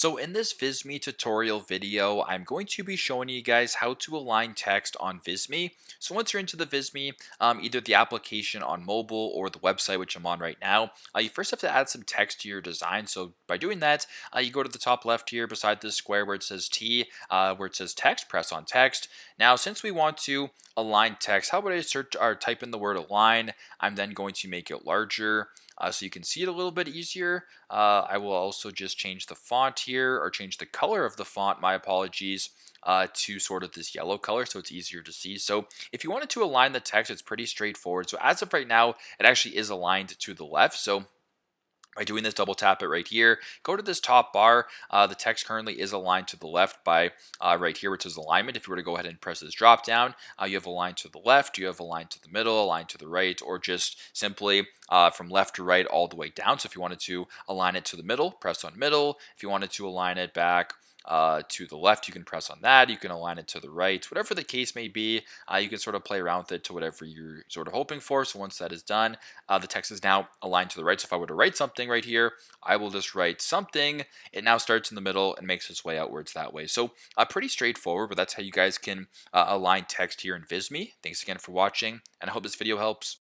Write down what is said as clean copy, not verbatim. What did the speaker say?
So in this Visme tutorial video, I'm going to be showing you guys how to align text on Visme. So once you're into the Visme, either the application on mobile or the website, which I'm on right now, you first have to add some text to your design. So by doing that, you go to the top left here beside this square where it says T, where it says text, press on text. Now, since we want to align text, how about I search or type in the word align? I'm then going to make it larger. So you can see it a little bit easier. I will also just change the font here, or change the color of the font, my apologies, to sort of this yellow color so it's easier to see. So if you wanted to align the text, it's pretty straightforward. So as of right now, it actually is aligned to the left. So by doing this, double tap it right here, go to this top bar. The text currently is aligned to the left by right here, which is alignment. If you were to go ahead and press this drop down, you have aligned to the left, you have aligned to the middle, aligned to the right, or just simply from left to right all the way down. So if you wanted to align it to the middle, press on middle. If you wanted to align it back to the left, you can press on that. You can align it to the right, whatever the case may be. You can sort of play around with it to whatever you're sort of hoping for. So once that is done, the text is now aligned to the right. So if I were to write something right here, I will just write something. It now starts in the middle and makes its way outwards that way. So pretty straightforward, but that's how you guys can align text here in Visme. Thanks again for watching, and I hope this video helps.